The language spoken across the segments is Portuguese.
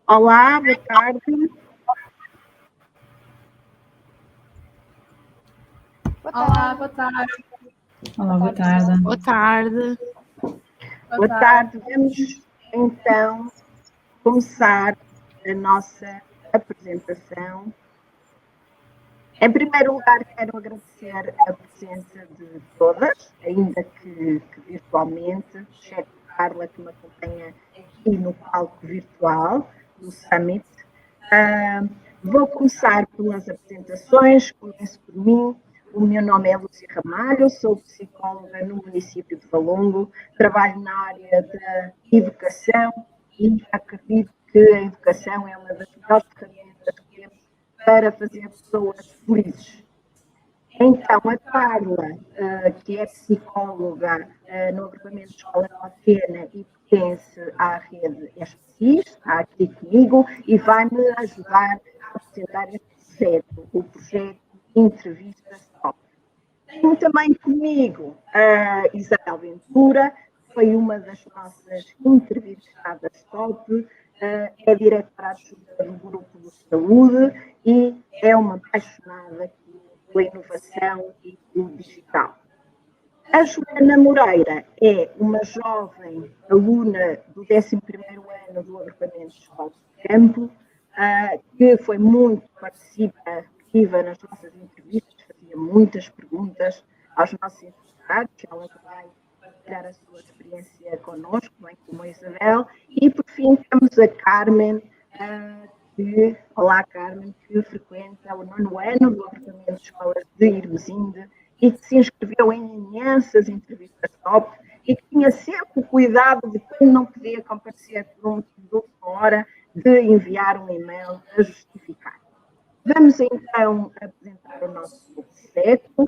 Olá, boa tarde. Olá, boa tarde. Olá, boa tarde. Boa tarde. Boa tarde. Vamos então começar a nossa apresentação. Em primeiro lugar, quero agradecer a presença de todas, ainda que virtualmente, exceto Carla, que me acompanha aqui no palco virtual do Summit. Vou começar pelas apresentações, começo por mim. O meu nome é Lúcia Ramalho, sou psicóloga no município de Valongo, trabalho na área da educação e acredito que a educação é uma das melhores ferramentas que temos para fazer pessoas felizes. Então, a Carla, que é psicóloga no agrupamento de Escola Nova Atena e pertence à rede SPCIS, está aqui comigo e vai-me ajudar a apresentar este projeto, o projeto Entrevistas Top. Tenho também comigo a Isabel Ventura, que foi uma das nossas entrevistadas top, é diretora adjunta do Grupo de Saúde e é uma apaixonada pela inovação e pelo digital. A Joana Moreira é uma jovem aluna do 11º ano do agrupamento de Escola de Campo, que foi muito participativa nas nossas entrevistas, fazia muitas perguntas aos nossos entrevistados, ela vai partilhar a sua experiência connosco, bem como a Isabel, e por fim temos a Carmen, olá Carmen, que frequenta o 9º ano do agrupamento de escolas de Irmesinde e que se inscreveu em imensas entrevistas top e que tinha sempre o cuidado de quem não podia comparecer por um motivo de última hora, de enviar um e-mail a justificar. Vamos então apresentar o nosso projeto.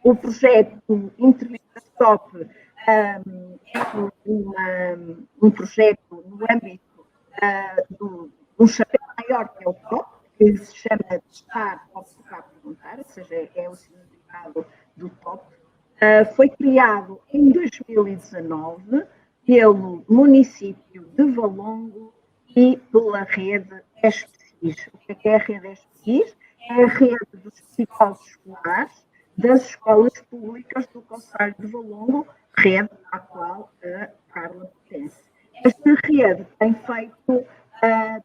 O projeto Entrevistas Top é um projeto no âmbito de um chapéu maior que é o Top, que se chama Testar, Top, Tocar, Perguntar, ou seja, é o significado do Top. Foi criado em 2019 pelo município de Valongo e pela rede SPCIS. O que é a rede SPCIS? É a rede dos psicólogos escolares das escolas públicas do concelho de Valongo, rede à qual a Carla pertence. Esta rede tem feito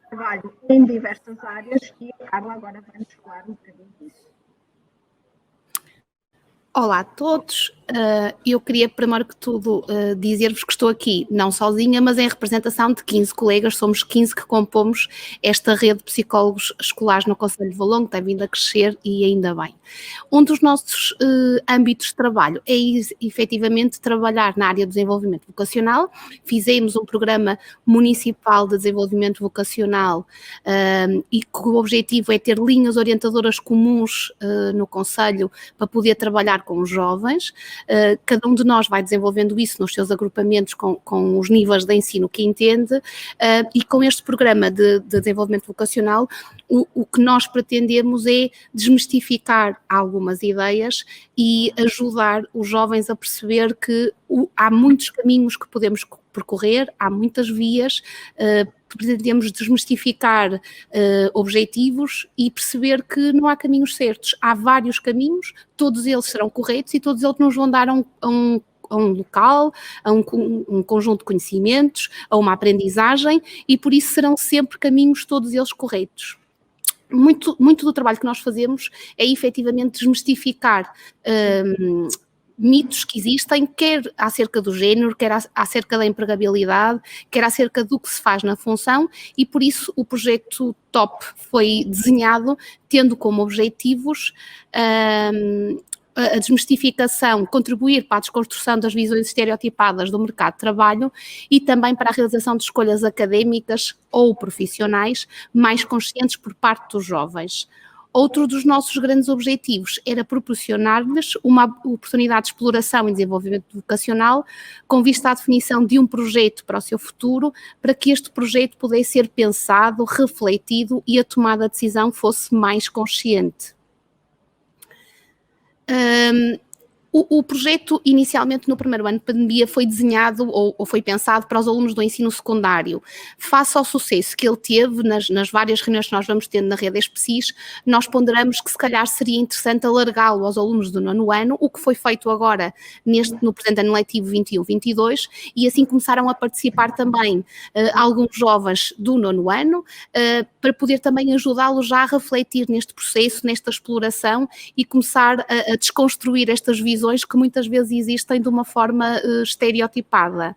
trabalho em diversas áreas e a Carla agora vai nos falar um bocadinho disso. Olá a todos, eu queria primeiro que tudo dizer-vos que estou aqui não sozinha, mas em representação de 15 colegas, somos 15 que compomos esta rede de psicólogos escolares no concelho de Valongo, que tem vindo a crescer e ainda bem. Um dos nossos âmbitos de trabalho é efetivamente trabalhar na área de desenvolvimento vocacional. Fizemos um programa municipal de desenvolvimento vocacional e que o objetivo é ter linhas orientadoras comuns no concelho para poder trabalhar com os jovens. Cada um de nós vai desenvolvendo isso nos seus agrupamentos com os níveis de ensino que entende e com este programa de desenvolvimento vocacional o que nós pretendemos é desmistificar algumas ideias e ajudar os jovens a perceber que há muitos caminhos que podemos percorrer, há muitas vias, pretendemos desmistificar objetivos e perceber que não há caminhos certos, há vários caminhos, todos eles serão corretos e todos eles nos vão dar a um local, a um conjunto de conhecimentos, a uma aprendizagem e por isso serão sempre caminhos todos eles corretos. Muito do trabalho que nós fazemos é efetivamente desmistificar mitos que existem, quer acerca do género, quer acerca da empregabilidade, quer acerca do que se faz na função e por isso o projeto TOP foi desenhado tendo como objetivos a desmistificação, contribuir para a desconstrução das visões estereotipadas do mercado de trabalho e também para a realização de escolhas académicas ou profissionais mais conscientes por parte dos jovens. Outro dos nossos grandes objetivos era proporcionar-lhes uma oportunidade de exploração e desenvolvimento vocacional com vista à definição de um projeto para o seu futuro, para que este projeto pudesse ser pensado, refletido e a tomada de decisão fosse mais consciente. O projeto, inicialmente, no primeiro ano de pandemia, foi desenhado ou foi pensado para os alunos do ensino secundário. Face ao sucesso que ele teve nas várias reuniões que nós vamos tendo na rede ESPSIS, nós ponderamos que se calhar seria interessante alargá-lo aos alunos do nono ano, o que foi feito agora no presente ano letivo 21-22, e assim começaram a participar também alguns jovens do nono ano, para poder também ajudá-los já a refletir neste processo, nesta exploração e começar a desconstruir estas visões que muitas vezes existem de uma forma estereotipada.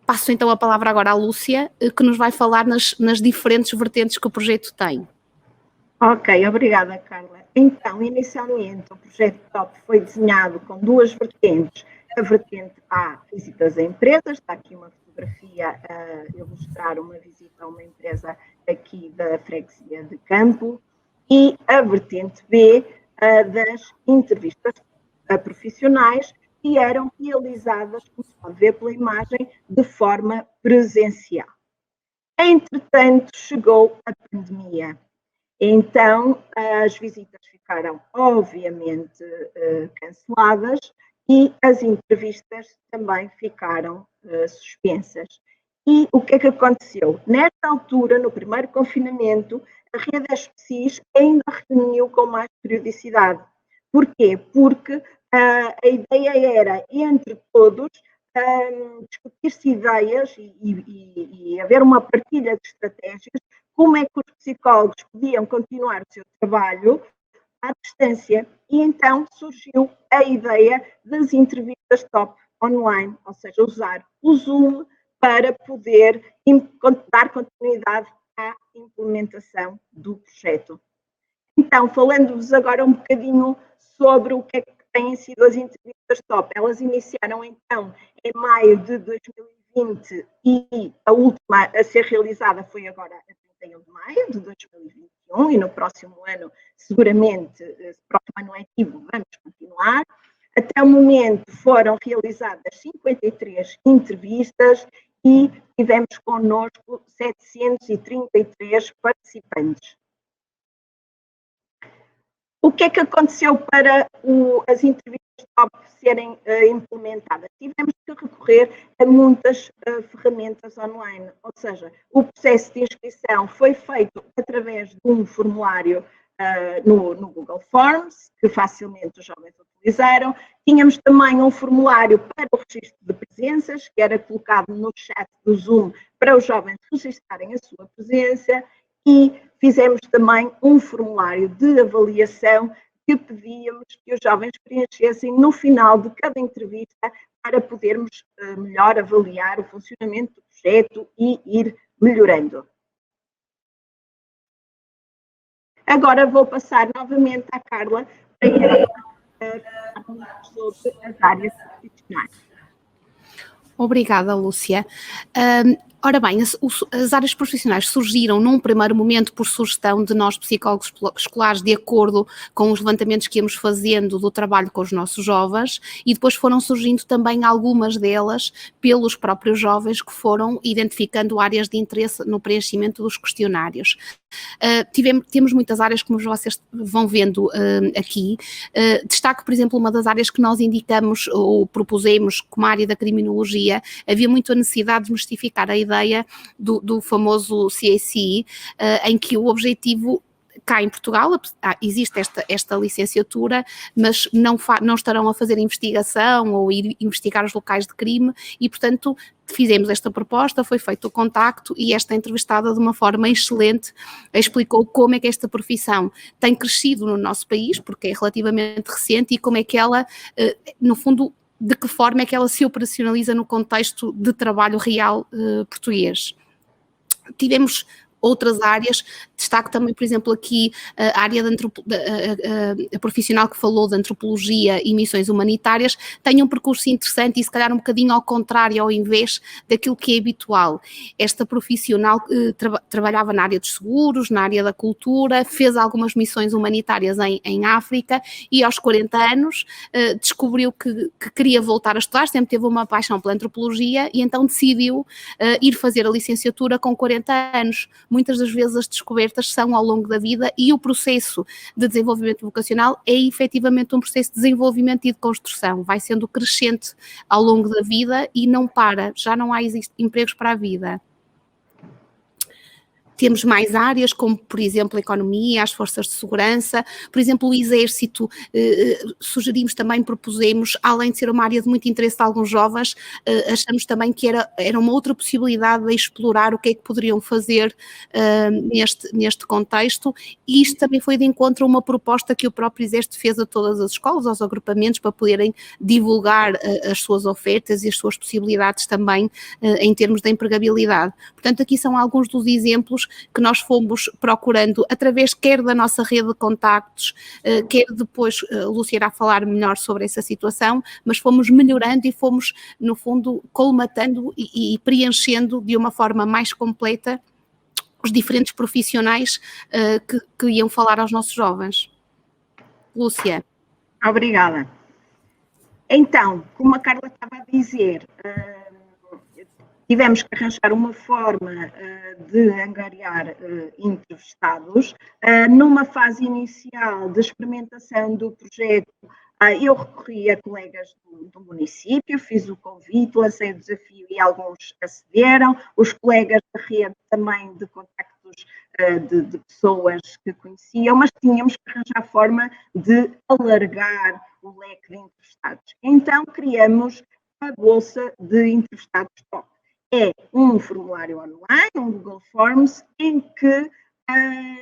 Passo então a palavra agora à Lúcia, que nos vai falar nas diferentes vertentes que o projeto tem. Ok, obrigada, Carla. Então, inicialmente, o projeto TOP foi desenhado com duas vertentes. A vertente A, visitas a empresas, está aqui uma fotografia a ilustrar uma visita a uma empresa aqui da freguesia de Campo, e a vertente B, das entrevistas a profissionais, que eram realizadas, como se pode ver pela imagem, de forma presencial. Entretanto, chegou a pandemia. Então, as visitas ficaram, obviamente, canceladas e as entrevistas também ficaram suspensas. E o que é que aconteceu? Nesta altura, no primeiro confinamento, a rede ESPSIS ainda reuniu com mais periodicidade. Porquê? Porque a ideia era, entre todos, discutir-se ideias e haver uma partilha de estratégias, como é que os psicólogos podiam continuar o seu trabalho à distância. E então surgiu a ideia das entrevistas TOP online, ou seja, usar o Zoom para poder dar continuidade à implementação do projeto. Então, falando-vos agora um bocadinho sobre o que é que têm sido as entrevistas TOP. Elas iniciaram então em maio de 2020 e a última a ser realizada foi agora a 31 de maio de 2021, e no próximo ano, seguramente, próximo ano letivo, vamos continuar. Até o momento foram realizadas 53 entrevistas e tivemos connosco 733 participantes. O que é que aconteceu para as entrevistas TOP serem implementadas? Tivemos que recorrer a muitas ferramentas online, ou seja, o processo de inscrição foi feito através de um formulário no Google Forms, que facilmente os jovens utilizaram. Tínhamos também um formulário para o registro de presenças, que era colocado no chat do Zoom para os jovens registrarem a sua presença, e fizemos também um formulário de avaliação que pedíamos que os jovens preenchessem no final de cada entrevista para podermos melhor avaliar o funcionamento do projeto e ir melhorando. Agora vou passar novamente à Carla para falar sobre as áreas profissionais. Obrigada, Lúcia. Ora bem, as áreas profissionais surgiram num primeiro momento por sugestão de nós, psicólogos escolares, de acordo com os levantamentos que íamos fazendo do trabalho com os nossos jovens, e depois foram surgindo também algumas delas pelos próprios jovens que foram identificando áreas de interesse no preenchimento dos questionários. Temos muitas áreas, como vocês vão vendo aqui. Destaco, por exemplo, uma das áreas que nós indicamos ou propusemos como área da criminologia. Havia muito a necessidade de desmistificar a ideia do famoso CACI, em que o objetivo cá em Portugal existe esta licenciatura, mas não estarão a fazer investigação ou ir investigar os locais de crime, e portanto fizemos esta proposta, foi feito o contacto, e esta entrevistada de uma forma excelente explicou como é que esta profissão tem crescido no nosso país, porque é relativamente recente, e como é que ela, no fundo, de que forma é que ela se operacionaliza no contexto de trabalho real português. Tivemos outras áreas, destaco também, por exemplo, aqui a área a profissional que falou de antropologia e missões humanitárias, tem um percurso interessante e se calhar um bocadinho ao contrário, ao invés daquilo que é habitual. Esta profissional trabalhava na área dos seguros, na área da cultura, fez algumas missões humanitárias em África, e aos 40 anos descobriu que queria voltar a estudar, sempre teve uma paixão pela antropologia, e então decidiu ir fazer a licenciatura com 40 anos. Muitas das vezes as descobertas ofertas são ao longo da vida e o processo de desenvolvimento vocacional é efetivamente um processo de desenvolvimento e de construção, vai sendo crescente ao longo da vida e não para, já não há empregos para a vida. Temos mais áreas, como, por exemplo, a economia, as forças de segurança, por exemplo, o exército, sugerimos também, propusemos, além de ser uma área de muito interesse de alguns jovens, achamos também que era uma outra possibilidade de explorar o que é que poderiam fazer neste contexto, e isto também foi de encontro a uma proposta que o próprio exército fez a todas as escolas, aos agrupamentos, para poderem divulgar as suas ofertas e as suas possibilidades também em termos de empregabilidade. Portanto, aqui são alguns dos exemplos que nós fomos procurando através quer da nossa rede de contactos, quer depois Lúcia irá falar melhor sobre essa situação, mas fomos melhorando e fomos, no fundo, colmatando e preenchendo de uma forma mais completa os diferentes profissionais que iam falar aos nossos jovens. Lúcia. Obrigada. Então, como a Carla estava a dizer, tivemos que arranjar uma forma de angariar entrevistados. Numa fase inicial de experimentação do projeto, eu recorri a colegas do município, fiz o convite, lancei o desafio e alguns acederam. Os colegas da rede também de contactos de pessoas que conheciam, mas tínhamos que arranjar forma de alargar o leque de entrevistados. Então, criamos a Bolsa de Entrevistados Top. É um formulário online, um Google Forms, em que,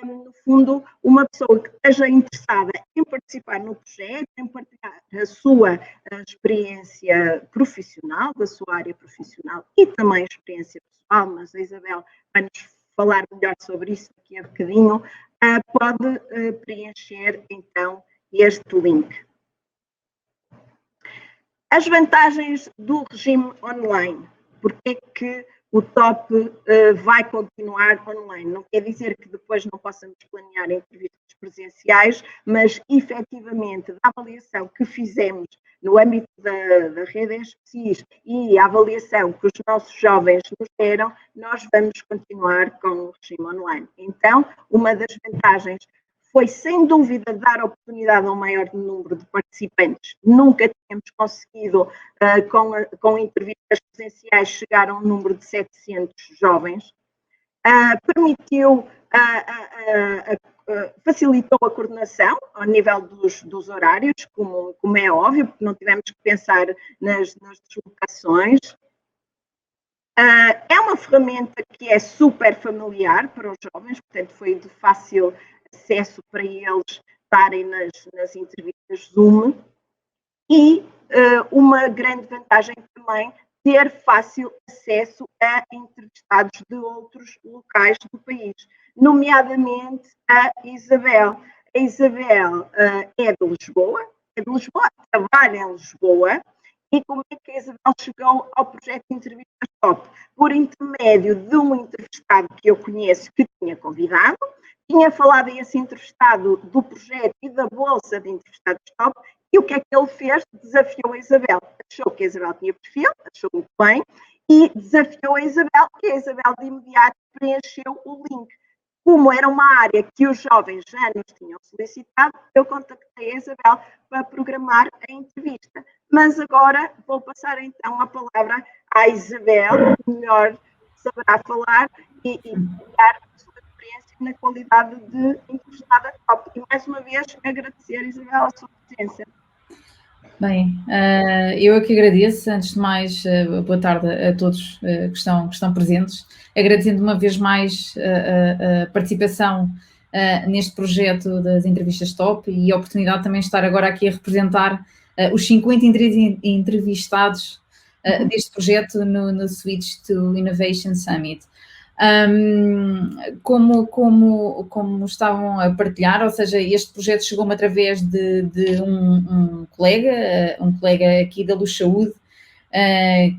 no fundo, uma pessoa que esteja interessada em participar no projeto, em partilhar a sua experiência profissional, da sua área profissional e também a experiência pessoal, mas a Isabel vai-nos falar melhor sobre isso daqui a bocadinho, pode preencher, então, este link. As vantagens do regime online. Porque é que o TOP vai continuar online? Não quer dizer que depois não possamos planear entrevistas presenciais, mas efetivamente a avaliação que fizemos no âmbito da rede SPCIS e a avaliação que os nossos jovens nos deram, nós vamos continuar com o regime online. Então, uma das vantagens foi, sem dúvida, dar oportunidade a um maior número de participantes. Nunca tínhamos conseguido, com entrevistas presenciais, chegar a um número de 700 jovens. Permitiu, facilitou a coordenação ao nível dos horários, como é óbvio, porque não tivemos que pensar nas deslocações. É uma ferramenta que é super familiar para os jovens, portanto foi de fácil acesso para eles estarem nas entrevistas Zoom, e uma grande vantagem também, ter fácil acesso a entrevistados de outros locais do país, nomeadamente a Isabel. A Isabel é de Lisboa, trabalha em Lisboa. E como é que a Isabel chegou ao projeto de entrevistas Top? Por intermédio de um entrevistado que eu conheço, que tinha convidado, tinha falado a esse entrevistado do projeto e da Bolsa de Entrevistados Top, e o que é que ele fez? Desafiou a Isabel. Achou que a Isabel tinha perfil, achou muito bem, e desafiou a Isabel, e a Isabel de imediato preencheu o link. Como era uma área que os jovens já nos tinham solicitado, eu contactei a Isabel para programar a entrevista. Mas agora vou passar então a palavra à Isabel, que melhor saberá falar e dar a sua experiência na qualidade de entrevistada top. E mais uma vez agradecer, Isabel, a sua presença. Bem, eu aqui agradeço, antes de mais, boa tarde a todos que estão presentes, agradecendo uma vez mais a participação neste projeto das entrevistas Top e a oportunidade também de estar agora aqui a representar os 50 entrevistados deste projeto no Switch to Innovation Summit. Como estavam a partilhar, ou seja, este projeto chegou-me através de um colega aqui da Luz Saúde,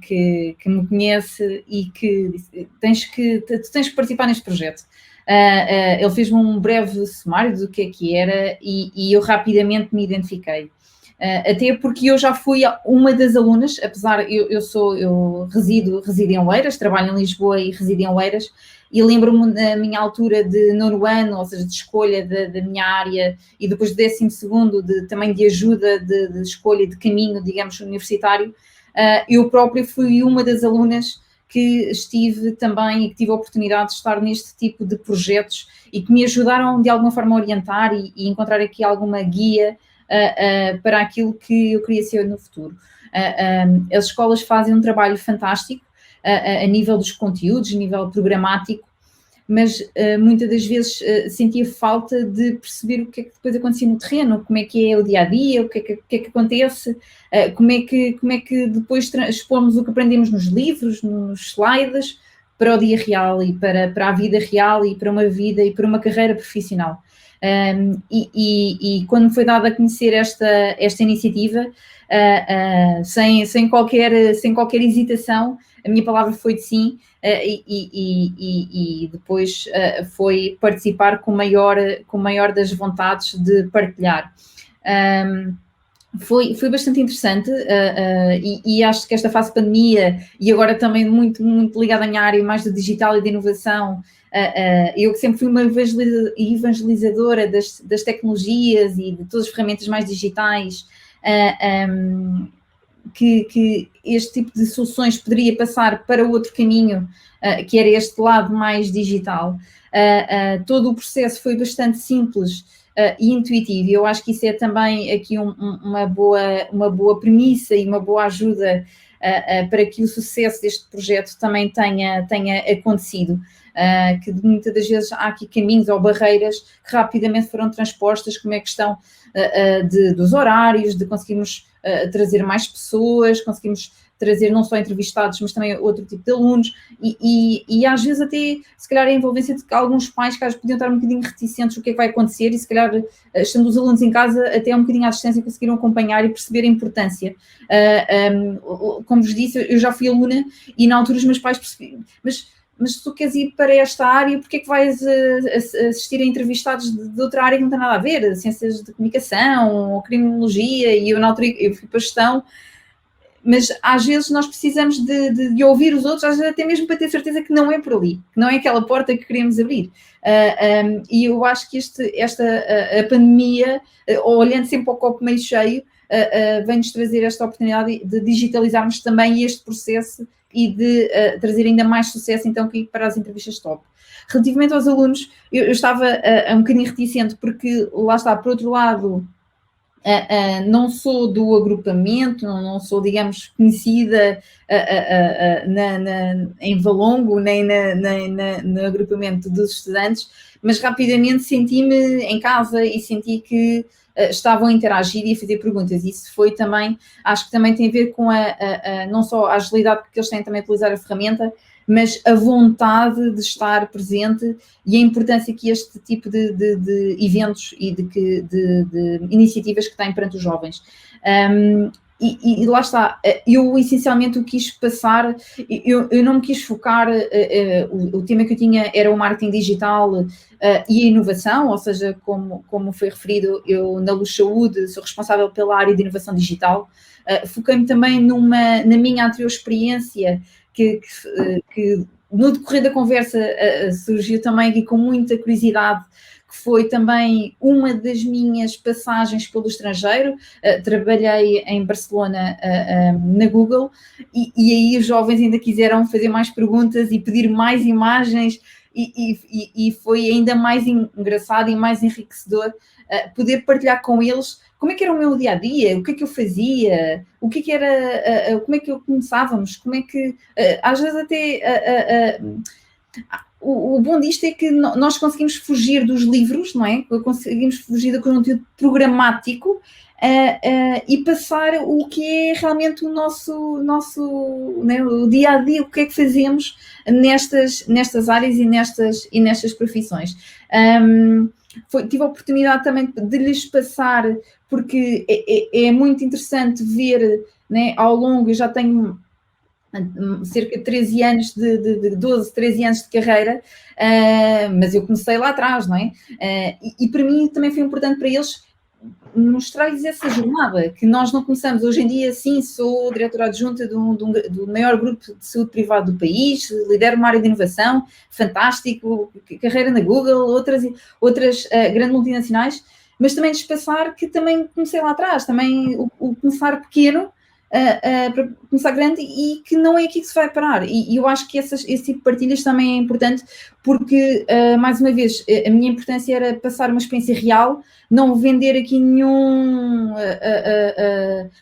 que me conhece e que disse, tu tens que participar neste projeto. Ele fez-me um breve sumário do que era e eu rapidamente me identifiquei. Até porque eu já fui uma das alunas, apesar eu resido em Oeiras, trabalho em Lisboa e resido em Oeiras, e lembro-me da minha altura de 9º ano, ou seja, de escolha da minha área, e depois de 12º, também de ajuda de escolha de caminho, digamos, universitário. Eu própria fui uma das alunas que estive também e que tive a oportunidade de estar neste tipo de projetos e que me ajudaram de alguma forma a orientar e encontrar aqui alguma guia para aquilo que eu queria ser no futuro. As escolas fazem um trabalho fantástico a nível dos conteúdos, a nível programático, mas muitas das vezes sentia falta de perceber o que é que depois acontecia no terreno, como é que é o dia-a-dia, o que é que acontece, como é que depois expomos o que aprendemos nos livros, nos slides, para o dia real e para a vida real e para uma vida e para uma carreira profissional. E quando foi dada a conhecer esta iniciativa, sem qualquer hesitação, a minha palavra foi de sim, e depois foi participar com maior das vontades de partilhar. Foi bastante interessante e acho que esta fase de pandemia, e agora também muito, muito ligada à minha área mais de digital e de inovação, eu que sempre fui uma evangelizadora das tecnologias e de todas as ferramentas mais digitais, que este tipo de soluções poderia passar para outro caminho, que era este lado mais digital. Todo o processo foi bastante simples e intuitivo, e eu acho que isso é também aqui uma boa premissa e uma boa ajuda para que o sucesso deste projeto também tenha acontecido. Que muitas das vezes há aqui caminhos ou barreiras que rapidamente foram transpostas, como é a questão dos horários, de conseguirmos trazer mais pessoas, conseguimos trazer não só entrevistados, mas também outro tipo de alunos, e às vezes até, se calhar, a envolvência de alguns pais que podiam estar um bocadinho reticentes do que é que vai acontecer, e se calhar, estando os alunos em casa, até um bocadinho à distância, conseguiram acompanhar e perceber a importância. Como vos disse, eu já fui aluna, e na altura os meus pais perceberam, mas se tu queres ir para esta área, porque é que vais assistir a entrevistados de outra área que não tem nada a ver, ciências de comunicação, ou criminologia, e eu na altura eu fui para gestão, mas às vezes nós precisamos de ouvir os outros, às vezes até mesmo para ter certeza que não é por ali, que não é aquela porta que queremos abrir. E eu acho que a pandemia, olhando sempre ao copo meio cheio, vem-nos trazer esta oportunidade de digitalizarmos também este processo e de trazer ainda mais sucesso, então, aqui para as entrevistas top. Relativamente aos alunos, eu estava um bocadinho reticente, porque lá está, por outro lado, não sou do agrupamento, não sou, digamos, conhecida em Valongo, nem no agrupamento dos estudantes, mas rapidamente senti-me em casa e senti que estavam a interagir e a fazer perguntas. Isso foi também, acho que também tem a ver com não só a agilidade que eles têm também a utilizar a ferramenta, mas a vontade de estar presente e a importância que este tipo de eventos e de iniciativas que têm perante os jovens. E lá está, eu essencialmente o quis passar, eu não me quis focar, o tema que eu tinha era o marketing digital e a inovação, ou seja, como foi referido, eu na Luz Saúde sou responsável pela área de inovação digital, foquei-me também na minha anterior experiência, que no decorrer da conversa surgiu também aqui com muita curiosidade, que foi também uma das minhas passagens pelo estrangeiro. Trabalhei em Barcelona na Google e aí os jovens ainda quiseram fazer mais perguntas e pedir mais imagens e foi ainda mais engraçado e mais enriquecedor poder partilhar com eles como é que era o meu dia-a-dia, o que é que eu fazia, o que é que era, como é que começávamos, como é que, às vezes até, o bom disto é que nós conseguimos fugir dos livros, não é? Conseguimos fugir do conteúdo programático e passar o que é realmente o nosso né, o dia-a-dia, o que é que fazemos nestas áreas e nestas profissões. Tive a oportunidade também de lhes passar, porque é muito interessante ver, né, ao longo, eu já tenho cerca de 13 anos, de 12, 13 anos de carreira, mas eu comecei lá atrás, não é? E para mim também foi importante para eles mostrar-lhes essa jornada, que nós não começamos. Hoje em dia, sim, sou diretora adjunta do maior grupo de saúde privado do país, lidero uma área de inovação, fantástico, carreira na Google, outras grandes multinacionais, mas também despassar que também comecei lá atrás, também o começar pequeno, para começar grande, e que não é aqui que se vai parar. E eu acho que esse tipo de partilhas também é importante, porque, mais uma vez, a minha importância era passar uma experiência real, não vender aqui nenhum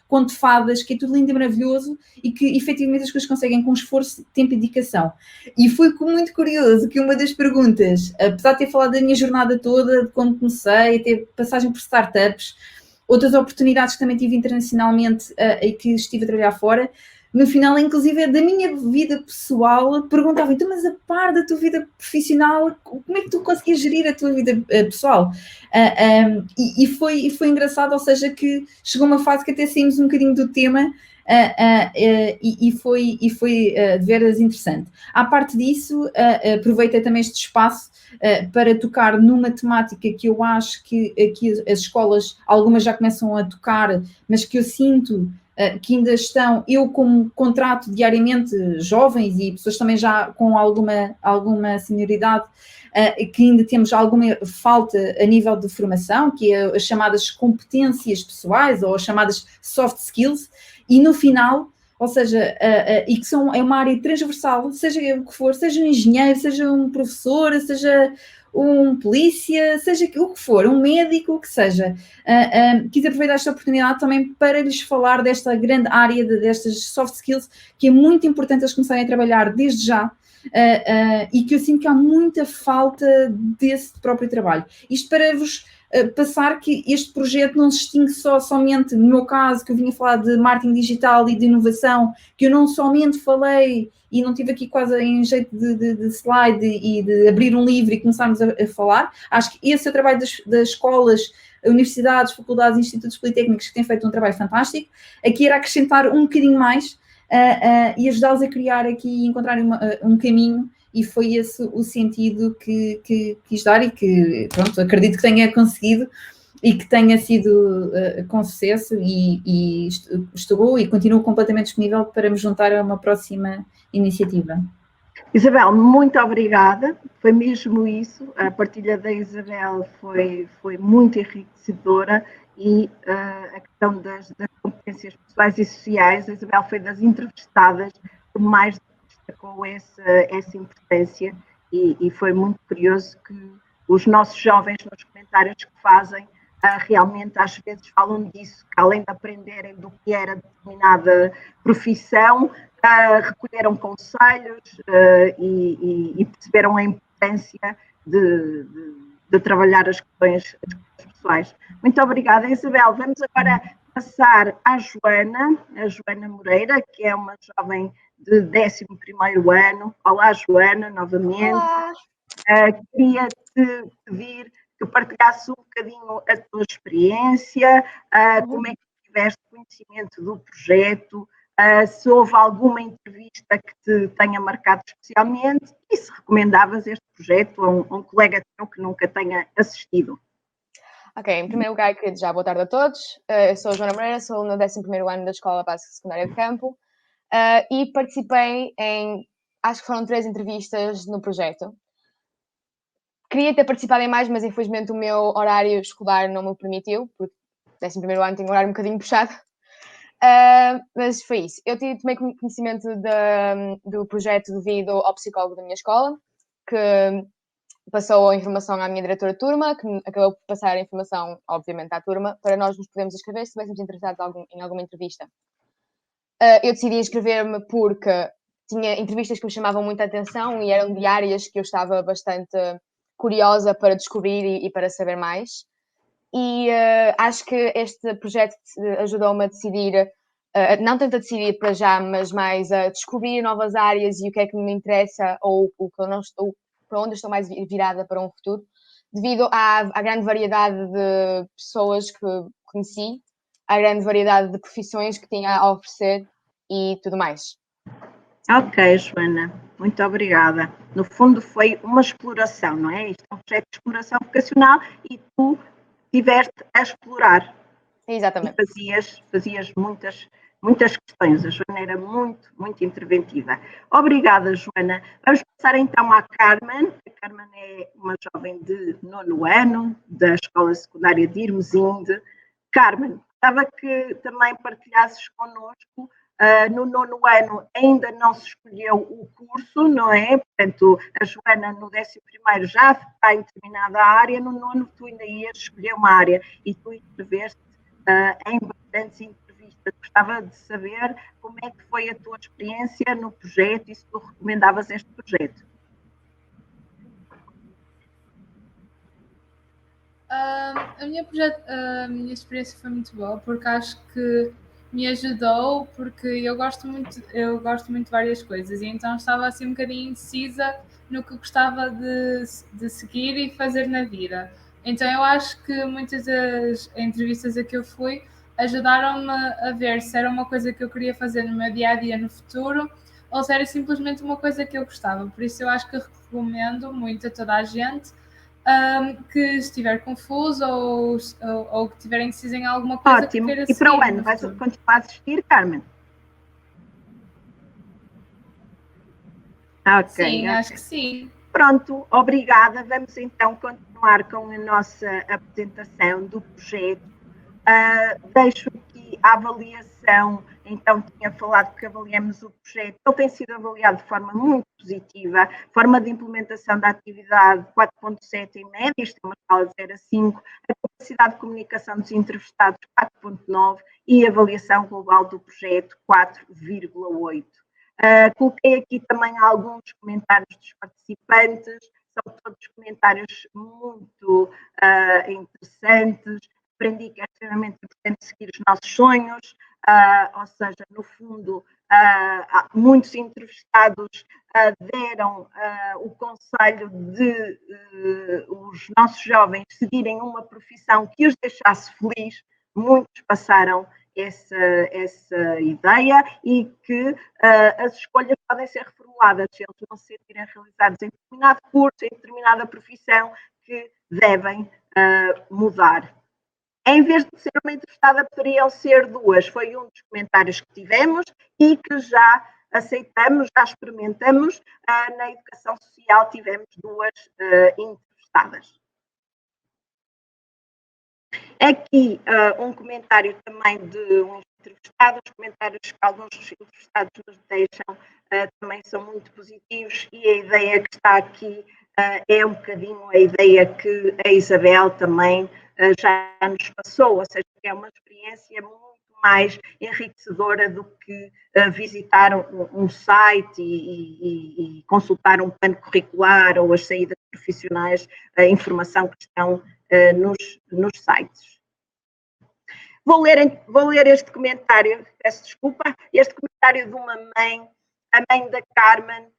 conto de fadas, que é tudo lindo e maravilhoso, e que efetivamente as coisas conseguem com esforço, tempo e dedicação. E fui muito curioso que uma das perguntas, apesar de ter falado da minha jornada toda, de quando comecei, ter passagem por startups, outras oportunidades que também tive internacionalmente e que estive a trabalhar fora, no final, inclusive, da minha vida pessoal, perguntava, então, mas a par da tua vida profissional, como é que tu conseguias gerir a tua vida pessoal? E foi engraçado, ou seja, que chegou uma fase que até saímos um bocadinho do tema, e foi de veras interessante. À parte disso, aproveitei também este espaço para tocar numa temática que eu acho que aqui as escolas, algumas já começam a tocar, mas que eu sinto que ainda estão, eu como contrato diariamente jovens e pessoas também já com alguma senioridade, que ainda temos alguma falta a nível de formação, que é as chamadas competências pessoais ou as chamadas soft skills, e no final, ou seja, e que é uma área transversal, seja o que for, seja um engenheiro, seja um professor, seja um polícia, seja o que for, um médico, o que seja. Quis aproveitar esta oportunidade também para lhes falar desta grande área, destas soft skills, que é muito importante eles começarem a trabalhar desde já, e que eu sinto que há muita falta desse próprio trabalho. Isto para vos passar que este projeto não se extingue somente, no meu caso, que eu vinha falar de marketing digital e de inovação, que eu não somente falei e não tive aqui quase em jeito de slide e de abrir um livro e começarmos a falar. Acho que esse é o trabalho das escolas, universidades, faculdades, institutos politécnicos, que têm feito um trabalho fantástico. Aqui era acrescentar um bocadinho mais e ajudá-los a criar aqui e encontrarem um caminho. E foi esse o sentido que quis dar e que, pronto, acredito que tenha conseguido e que tenha sido com sucesso, e estou e continuo completamente disponível para me juntar a uma próxima iniciativa. Isabel, muito obrigada, foi mesmo isso, a partilha da Isabel foi muito enriquecedora, e a questão das competências pessoais e sociais, a Isabel foi das entrevistadas que mais destacou essa importância, e foi muito curioso que os nossos jovens, nos comentários que fazem, realmente às vezes falam disso, que além de aprenderem do que era determinada profissão, recolheram conselhos e perceberam a importância de trabalhar as questões pessoais. Muito obrigada, Isabel. Vamos agora passar à Joana Moreira, que é uma jovem de 11º ano. Olá, Joana, novamente. Olá. Queria-te pedir que partilhasse um bocadinho a tua experiência, como é que tiveste conhecimento do projeto, se houve alguma entrevista que te tenha marcado especialmente, e se recomendavas este projeto a um colega teu que nunca tenha assistido. Ok, em primeiro lugar, queria desejar boa tarde a todos. Eu sou a Joana Moreira, sou no 11º ano da Escola Básica Secundária de Campo, e participei em, acho que foram 3 entrevistas no projeto. Queria ter participado em mais, mas infelizmente o meu horário escolar não me permitiu, porque 11º ano tem um horário um bocadinho puxado. Mas foi isso. Eu tomei conhecimento do projeto devido ao psicólogo da minha escola, que passou a informação à minha diretora de turma, que acabou por passar a informação, obviamente, à turma, para nós nos podermos inscrever se estivéssemos interessados em alguma entrevista. Eu decidi inscrever-me porque tinha entrevistas que me chamavam muita atenção e eram de áreas que eu estava bastante curiosa para descobrir e para saber mais. E acho que este projeto ajudou-me a decidir, não tanto a decidir para já, mas mais a descobrir novas áreas e o que é que me interessa, ou o que eu não estou, para onde estou mais virada para um futuro, devido à grande variedade de pessoas que conheci, à grande variedade de profissões que tinha a oferecer e tudo mais. Ok, Joana, muito obrigada. No fundo foi uma exploração, não é? Isto é um projeto de exploração vocacional e tu tiveste a explorar. Exatamente. E fazias muitas questões. A Joana era muito, muito interventiva. Obrigada, Joana. Vamos passar então à Carmen. A Carmen é uma jovem de 9º ano da Escola Secundária de Irmesinde. Carmen, gostava que também partilhasses connosco. No 9º ano ainda não se escolheu o curso, não é? Portanto, a Joana no 11º já está em determinada área, no 9º tu ainda ias escolher uma área e tu escreveste em bastantes entrevistas. Gostava de saber como é que foi a tua experiência no projeto e se tu recomendavas este projeto. A minha experiência foi muito boa, porque acho que me ajudou, porque eu gosto muito de várias coisas, e então estava assim um bocadinho indecisa no que gostava de seguir e fazer na vida. Então eu acho que muitas das entrevistas a que eu fui ajudaram-me a ver se era uma coisa que eu queria fazer no meu dia-a-dia no futuro, ou se era simplesmente uma coisa que eu gostava. Por isso eu acho que recomendo muito a toda a gente que estiver confuso ou que estiver indeciso em alguma coisa. Ótimo. Que queira E para o seguir ano, no vais futuro. continuar a assistir, Carmen? Ok. Sim, acho que sim. Pronto, obrigada. Vamos então continuar com a nossa apresentação do projeto. Deixo aqui a avaliação. Então, tinha falado que avaliamos o projeto. Ele tem sido avaliado de forma muito positiva. Forma de implementação da atividade 4.7 em média, isto é uma escala de 0 a 5. A capacidade de comunicação dos entrevistados 4.9 e a avaliação global do projeto 4,8. Coloquei aqui também alguns comentários dos participantes. São todos comentários muito interessantes. Aprendi que é extremamente importante seguir os nossos sonhos, ou seja, no fundo, muitos entrevistados deram o conselho de os nossos jovens seguirem uma profissão que os deixasse feliz. Muitos passaram essa ideia e que as escolhas podem ser reformuladas se eles não se sentirem realizados em determinado curso, em determinada profissão, que devem mudar. Em vez de ser uma entrevistada, poderiam ser 2. Foi um dos comentários que tivemos e que já aceitamos, já experimentamos. Na educação social tivemos 2 entrevistadas. Aqui um comentário também de um entrevistado. Os comentários que alguns dos entrevistados nos deixam também são muito positivos e a ideia que está aqui é um bocadinho a ideia que a Isabel também já nos passou, ou seja, é uma experiência muito mais enriquecedora do que visitar um site e consultar um plano curricular ou as saídas profissionais, a informação que estão nos sites. Vou ler este comentário, peço desculpa, este comentário de uma mãe, a mãe da Carmen,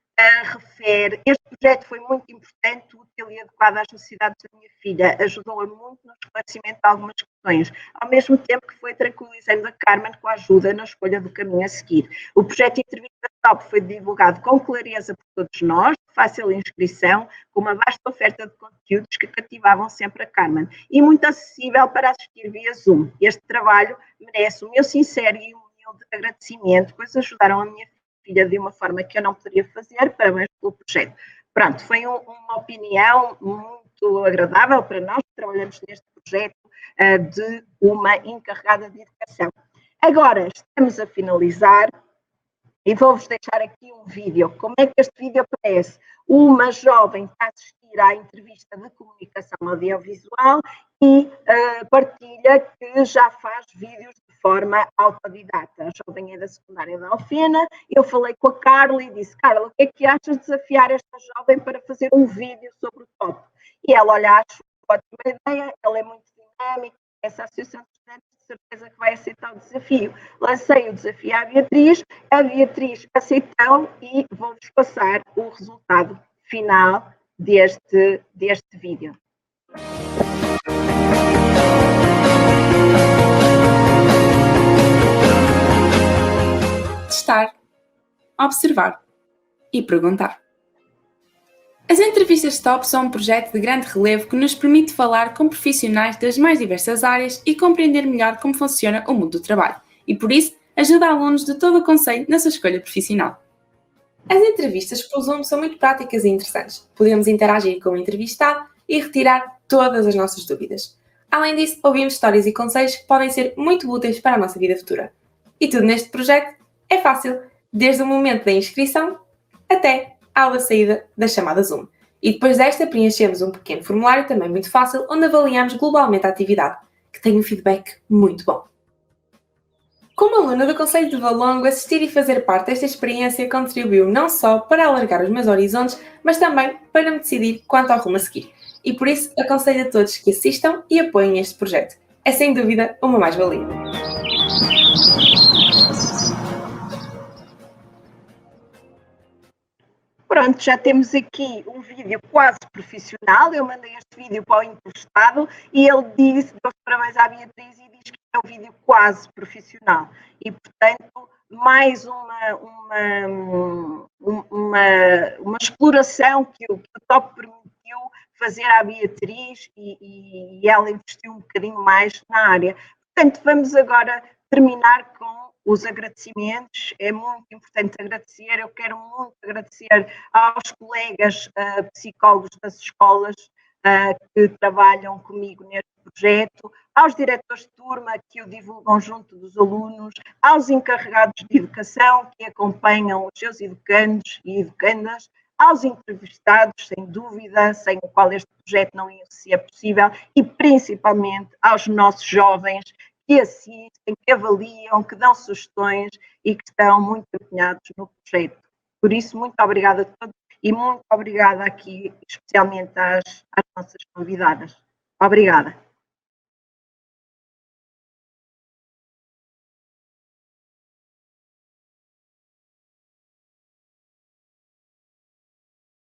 refere: este projeto foi muito importante, útil e adequado às necessidades da minha filha, ajudou-a muito no esclarecimento de algumas questões, ao mesmo tempo que foi tranquilizando a Carmen com a ajuda na escolha do caminho a seguir. O projeto de entrevista top foi divulgado com clareza por todos nós, de fácil inscrição, com uma vasta oferta de conteúdos que cativavam sempre a Carmen e muito acessível para assistir via Zoom. Este trabalho merece o meu sincero e humilde agradecimento, pois ajudaram a minha filha de uma forma que eu não poderia fazer. Parabéns pelo projeto. Pronto, foi uma opinião muito agradável para nós que trabalhamos neste projeto de uma encarregada de educação. Agora, estamos a finalizar e vou-vos deixar aqui um vídeo. Como é que este vídeo aparece? Uma jovem está a assistir à entrevista de comunicação audiovisual e partilha que já faz vídeos de forma autodidata. A jovem é da secundária da Alfena. Eu falei com a Carla e disse: Carla, o que é que achas de desafiar esta jovem para fazer um vídeo sobre o top? E ela, olha, acho ótima ideia, ela é muito dinâmica, essa associação de estudantes de certeza que vai aceitar o desafio. Lancei o desafio à Beatriz, a Beatriz aceitou e vou-vos passar o resultado final deste vídeo. Testar, observar e perguntar. As entrevistas top são um projeto de grande relevo que nos permite falar com profissionais das mais diversas áreas e compreender melhor como funciona o mundo do trabalho, e por isso ajuda alunos de todo o concelho na sua escolha profissional. As entrevistas por Zoom são muito práticas e interessantes. Podemos interagir com o entrevistado e retirar todas as nossas dúvidas. Além disso, ouvimos histórias e conselhos que podem ser muito úteis para a nossa vida futura. E tudo neste projeto é fácil, desde o momento da inscrição até a aula de saída da chamada Zoom. E depois desta, preenchemos um pequeno formulário também muito fácil, onde avaliamos globalmente a atividade, que tem um feedback muito bom. Como aluna do Concelho de Valongo, assistir e fazer parte desta experiência contribuiu não só para alargar os meus horizontes, mas também para me decidir quanto ao rumo a seguir. E por isso aconselho a todos que assistam e apoiem este projeto. É sem dúvida uma mais-valia. Pronto, já temos aqui um vídeo quase profissional. Eu mandei este vídeo para o entrevistado e ele deu os parabéns à Beatriz e diz que é um vídeo quase profissional. E, portanto, mais uma exploração que o Top permitiu fazer à Beatriz e ela investiu um bocadinho mais na área. Portanto, vamos agora terminar com os agradecimentos. É muito importante agradecer. Eu quero muito agradecer aos colegas psicólogos das escolas que trabalham comigo neste projeto, aos diretores de turma que o divulgam junto dos alunos, aos encarregados de educação que acompanham os seus educandos e educandas, aos entrevistados, sem dúvida, sem o qual este projeto não ia ser possível, e principalmente aos nossos jovens que assistem, que avaliam, que dão sugestões e que estão muito empenhados no projeto. Por isso, muito obrigada a todos e muito obrigada aqui, especialmente às nossas convidadas. Obrigada.